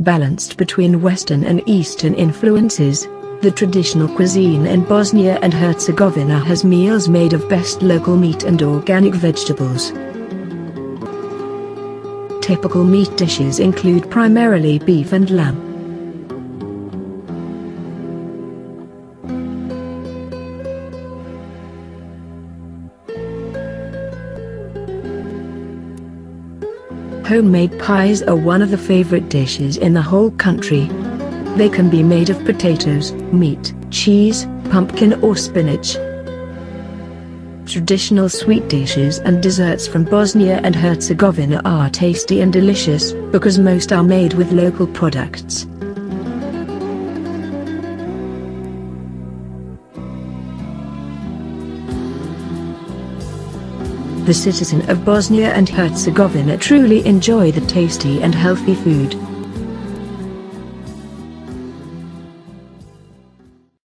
balanced between Western and Eastern influences. The traditional cuisine in Bosnia and Herzegovina has meals made of best local meat and organic vegetables. Typical meat dishes include primarily beef and lamb. Homemade pies are one of the favorite dishes in the whole country. They can be made of potatoes, meat, cheese, pumpkin or spinach. Traditional sweet dishes and desserts from Bosnia and Herzegovina are tasty and delicious, because most are made with local products. The citizens of Bosnia and Herzegovina truly enjoy the tasty and healthy food.